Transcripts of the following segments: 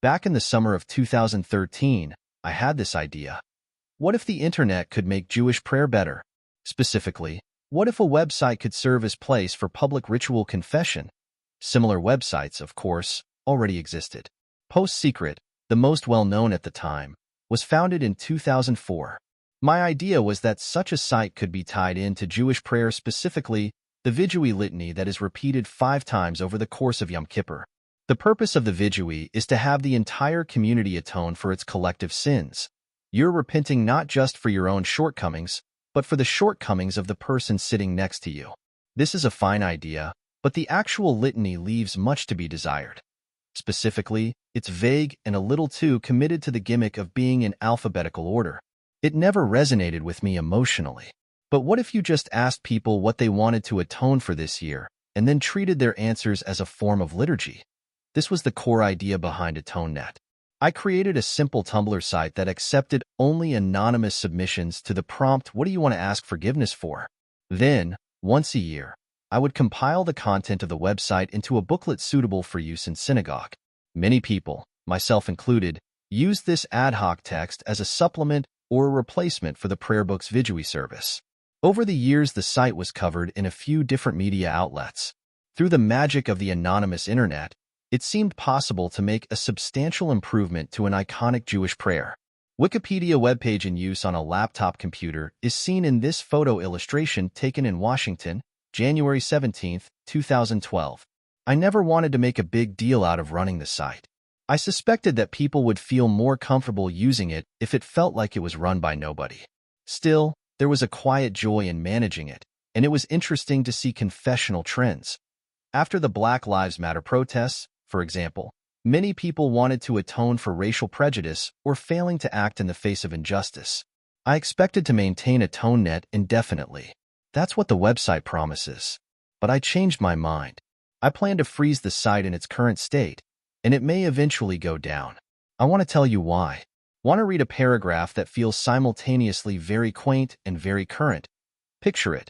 Back in the summer of 2013, I had this idea. What if the internet could make Jewish prayer better? Specifically, what if a website could serve as place for public ritual confession? Similar websites, of course, already existed. Post Secret, the most well-known at the time, was founded in 2004. My idea was that such a site could be tied into Jewish prayer, specifically the Vidui litany that is repeated 5 times over the course of Yom Kippur. The purpose of the Vidui is to have the entire community atone for its collective sins. You're repenting not just for your own shortcomings, but for the shortcomings of the person sitting next to you. This is a fine idea, but the actual litany leaves much to be desired. Specifically, it's vague and a little too committed to the gimmick of being in alphabetical order. It never resonated with me emotionally. But what if you just asked people what they wanted to atone for this year, and then treated their answers as a form of liturgy? This was the core idea behind AtoneNet. I created a simple Tumblr site that accepted only anonymous submissions to the prompt, "What do you want to ask forgiveness for?" Then, once a year, I would compile the content of the website into a booklet suitable for use in synagogue. Many people, myself included, used this ad hoc text as a supplement or a replacement for the prayer book's Vidui service. Over the years, the site was covered in a few different media outlets. Through the magic of the anonymous internet, it seemed possible to make a substantial improvement to an iconic Jewish prayer. Wikipedia webpage in use on a laptop computer is seen in this photo illustration taken in Washington, January 17, 2012. I never wanted to make a big deal out of running the site. I suspected that people would feel more comfortable using it if it felt like it was run by nobody. Still, there was a quiet joy in managing it, and it was interesting to see confessional trends. After the Black Lives Matter protests, for example, many people wanted to atone for racial prejudice or failing to act in the face of injustice. I expected to maintain AtoneNet indefinitely. That's what the website promises. But I changed my mind. I plan to freeze the site in its current state, and it may eventually go down. I want to tell you why. Want to read a paragraph that feels simultaneously very quaint and very current? Picture it.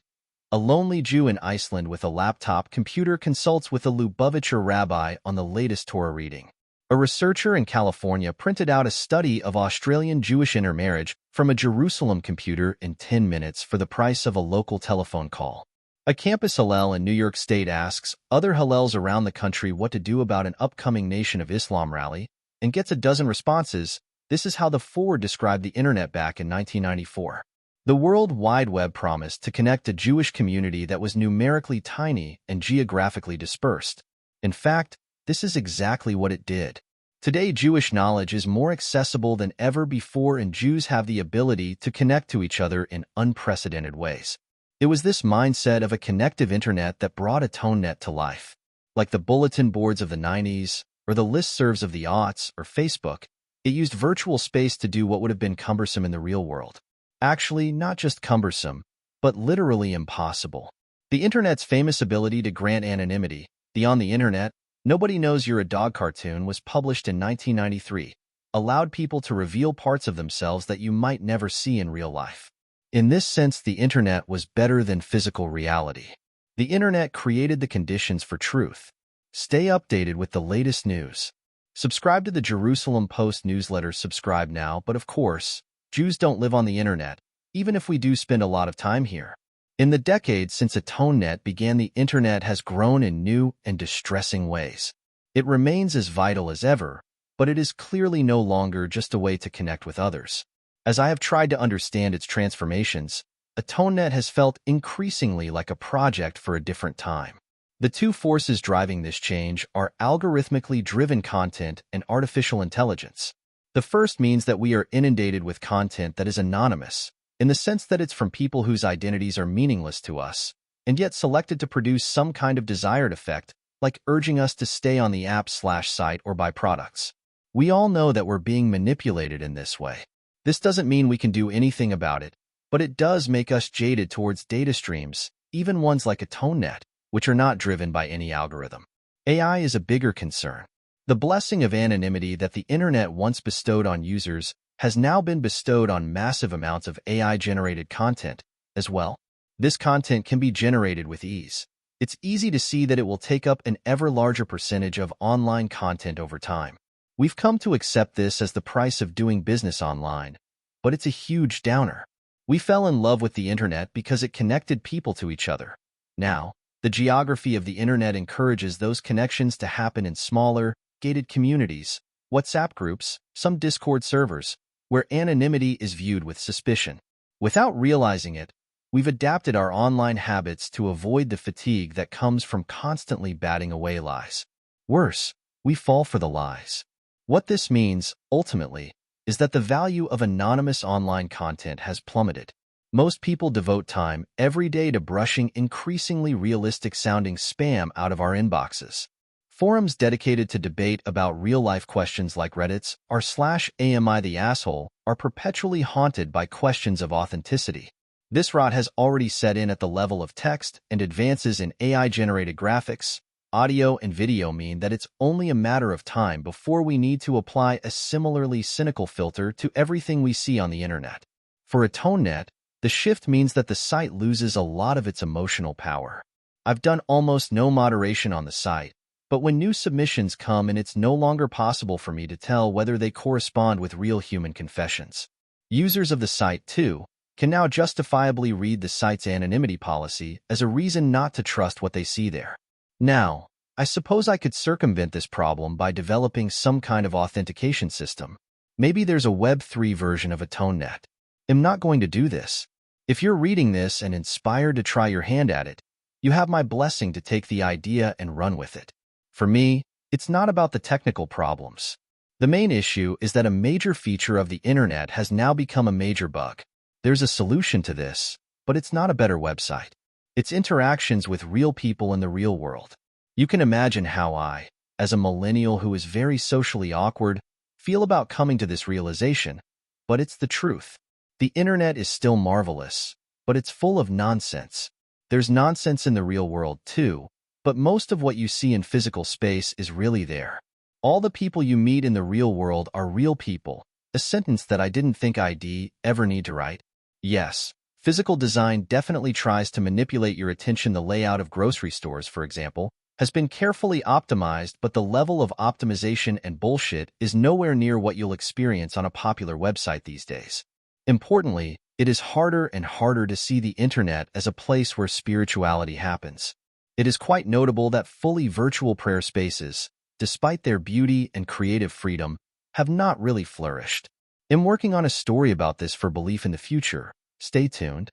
A lonely Jew in Iceland with a laptop computer consults with a Lubavitcher rabbi on the latest Torah reading. A researcher in California printed out a study of Australian Jewish intermarriage from a Jerusalem computer in 10 minutes for the price of a local telephone call. A campus Hillel in New York State asks other Hillels around the country what to do about an upcoming Nation of Islam rally and gets a dozen responses. This is how the Forward described the internet back in 1994. The World Wide Web promised to connect a Jewish community that was numerically tiny and geographically dispersed. In fact, this is exactly what it did. Today, Jewish knowledge is more accessible than ever before, and Jews have the ability to connect to each other in unprecedented ways. It was this mindset of a connective internet that brought AtoneNet to life. Like the bulletin boards of the 90s, or the listservs of the aughts, or Facebook, it used virtual space to do what would have been cumbersome in the real world. Actually, not just cumbersome, but literally impossible. The internet's famous ability to grant anonymity, the On the Internet, Nobody Knows You're a Dog cartoon, was published in 1993, allowed people to reveal parts of themselves that you might never see in real life. In this sense, the internet was better than physical reality. The internet created the conditions for truth. Stay updated with the latest news. Subscribe to the Jerusalem Post newsletter. Subscribe now, but of course, Jews don't live on the internet, even if we do spend a lot of time here. In the decades since AtoneNet began, the internet has grown in new and distressing ways. It remains as vital as ever, but it is clearly no longer just a way to connect with others. As I have tried to understand its transformations, AtoneNet has felt increasingly like a project for a different time. The two forces driving this change are algorithmically driven content and artificial intelligence. The first means that we are inundated with content that is anonymous, in the sense that it's from people whose identities are meaningless to us, and yet selected to produce some kind of desired effect, like urging us to stay on the app/site or buy products. We all know that we're being manipulated in this way. This doesn't mean we can do anything about it, but it does make us jaded towards data streams, even ones like AtoneNet, which are not driven by any algorithm. AI is a bigger concern. The blessing of anonymity that the internet once bestowed on users has now been bestowed on massive amounts of AI-generated content as well. This content can be generated with ease. It's easy to see that it will take up an ever larger percentage of online content over time. We've come to accept this as the price of doing business online, but it's a huge downer. We fell in love with the internet because it connected people to each other. Now, the geography of the internet encourages those connections to happen in smaller, gated communities, WhatsApp groups, some Discord servers, where anonymity is viewed with suspicion. Without realizing it, we've adapted our online habits to avoid the fatigue that comes from constantly batting away lies. Worse, we fall for the lies. What this means, ultimately, is that the value of anonymous online content has plummeted. Most people devote time every day to brushing increasingly realistic-sounding spam out of our inboxes. Forums dedicated to debate about real-life questions like Reddit's r/Am I the asshole are perpetually haunted by questions of authenticity. This rot has already set in at the level of text, and advances in AI-generated graphics, audio, and video mean that it's only a matter of time before we need to apply a similarly cynical filter to everything we see on the internet. For AtoneNet, the shift means that the site loses a lot of its emotional power. I've done almost no moderation on the site, but when new submissions come and it's no longer possible for me to tell whether they correspond with real human confessions. Users of the site, too, can now justifiably read the site's anonymity policy as a reason not to trust what they see there. Now, I suppose I could circumvent this problem by developing some kind of authentication system. Maybe there's a Web3 version of AtoneNet. I'm not going to do this. If you're reading this and inspired to try your hand at it, you have my blessing to take the idea and run with it. For me, it's not about the technical problems. The main issue is that a major feature of the internet has now become a major bug. There's a solution to this, but it's not a better website. It's interactions with real people in the real world. You can imagine how I, as a millennial who is very socially awkward, feel about coming to this realization, but it's the truth. The internet is still marvelous, but it's full of nonsense. There's nonsense in the real world too, but most of what you see in physical space is really there. All the people you meet in the real world are real people, a sentence that I didn't think I'd ever need to write. Yes, physical design definitely tries to manipulate your attention. The layout of grocery stores, for example, has been carefully optimized, but the level of optimization and bullshit is nowhere near what you'll experience on a popular website these days. Importantly, it is harder and harder to see the internet as a place where spirituality happens. It is quite notable that fully virtual prayer spaces, despite their beauty and creative freedom, have not really flourished. I'm working on a story about this for Belief in the Future. Stay tuned.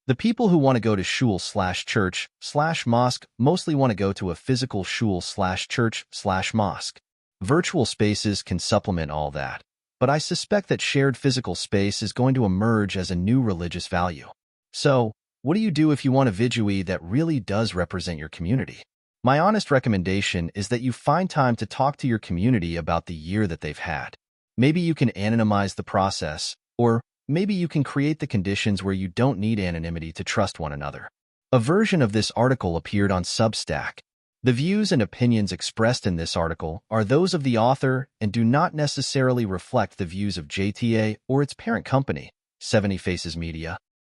The people who want to go to shul/church/mosque mostly want to go to a physical shul/church/mosque. Virtual spaces can supplement all that, but I suspect that shared physical space is going to emerge as a new religious value. So, what do you do if you want a vidui that really does represent your community? My honest recommendation is that you find time to talk to your community about the year that they've had. Maybe you can anonymize the process, or maybe you can create the conditions where you don't need anonymity to trust one another. A version of this article appeared on Substack. The views and opinions expressed in this article are those of the author and do not necessarily reflect the views of JTA or its parent company, 70 Faces Media.